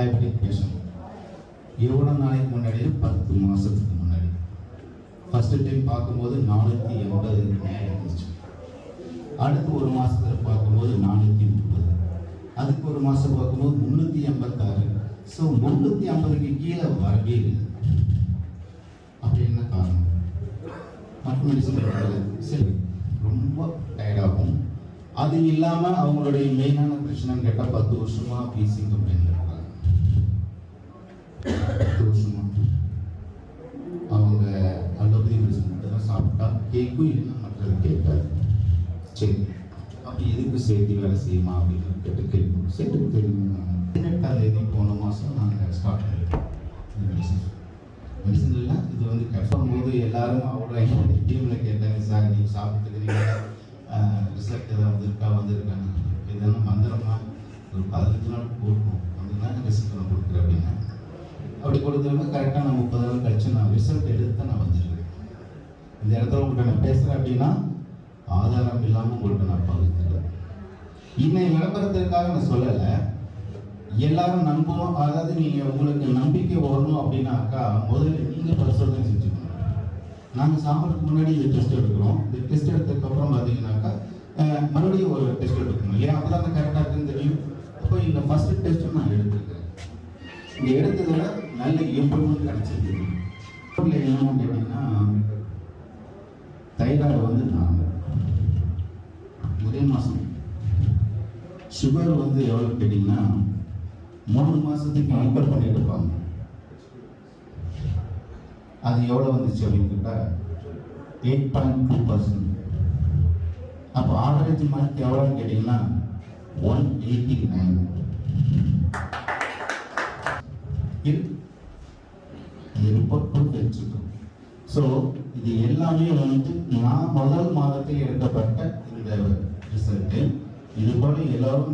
Diabetic patient. எவ்வளோ நாளைக்கு முன்னாடி? 10 மாதத்துக்கு முன்னாடி. ஃபர்ஸ்ட் டைம் பார்க்கும்போது 480 மேலே இருந்துச்சு. அடுத்து ஒரு மாதத்தில் பார்க்கும்போது 430, அதுக்கு ஒரு மாதம் பார்க்கும்போது 386. ஸோ 350க்கு கீழே வரவே இல்லை. அப்படி என்ன காரணம்? மற்ற மெடிசன் சரி ரொம்ப டயர்டாகும். அது இல்லாமல் அவங்களுடைய மெயினான பிரச்சனைன்னு கேட்டால் 10 வருஷமாக பிசி கம்பெனியில் இருக்காங்க. 10 வருஷமாக அவங்க அலோபதி மெடிசன் மட்டும் தான் சாப்பிட்டா கேட்கும், இல்லைன்னா மற்றது கேட்காது. சரி, அப்படி எதுக்கு சேர்த்து வேலை செய்யுமா அப்படின்னு கேட்டு கேட்கும். சேர்த்து தெரியும். 18ஆம் தேதி போன மாதம் நாங்கள் ஸ்டார்ட் பண்ணிட்டோம் மெடிசன் எல்லாம். இது வந்து கன்ஃபார்ம் போது எல்லாரும் அவ்வளோ எங்கள் டீமில் கேட்டாங்க, சார் நீங்கள் சாப்பிட்டுக்கிறீங்க, ரிசல்ட் ஏதாவது வந்திருக்காங்க, இதெல்லாம் மந்திரமா ஒரு 15 நாள் போட்டோம், அப்படின்னா ரிசல்ட் நான் கொடுக்குறேன் அப்படின்னா. அப்படி கொடுத்தவங்க கரெக்டாக நான் 30 நாள் கழிச்சு நான் ரிசல்ட் எடுத்து நான் வந்திருக்கேன். இந்த இடத்துல உங்கள்கிட்ட நான் பேசுகிறேன் அப்படின்னா ஆதாரம் இல்லாமல் உங்களுக்கு நான் பகிர்ந்துக்கிறேன். இன்னை விளம்பரத்திற்காக நான் சொல்லலை, எல்லாரும் நம்புவோம். அதாவது நீங்கள் உங்களுக்கு நம்பிக்கை வரணும் அப்படின்னாக்கா முதல்ல நீங்கள் பரிசோதனை செஞ்சுக்கணும். நாங்கள் சாப்பிட்றதுக்கு முன்னாடி இந்த டெஸ்ட் எடுக்கிறோம். இந்த டெஸ்ட் எடுத்ததுக்கப்புறம் பார்த்தீங்கன்னாக்கா மறுபடியும் ஒரு டெஸ்ட் எடுக்கணும் இல்லையா? அப்போ தான் கரெக்டாக இருக்குன்னு தெரியும். அப்போ இந்த ஃபர்ஸ்ட் டெஸ்ட்டும் நான் எடுத்துருக்கேன். இந்த எடுத்ததோட நல்ல இம்ப்ரூவ்மெண்ட் கிடைச்சிருக்கு. என்னன்னு கேட்டிங்கன்னா தைராய்டு வந்து நார்மல், ஒரே மாதம். சுகர் வந்து எவ்வளோ கேட்டிங்கன்னா 3 மாதத்துக்கு இம்பர் பண்ணி எடுப்பாங்க. அது எவ்வளோ வந்துச்சு அப்படின்னு கேட்டால் 8.2%. அப்போ ஆவரேஜ் மார்க் எவ்வளோன்னு கேட்டிங்கன்னா 189. இது ரிப்போர்ட் வச்சுருக்கோம். ஸோ இது எல்லாமே வந்து நான் முதல் மாதத்தில் எடுக்கப்பட்ட இந்த ரிசல்ட்டு. இது போல எல்லாரும்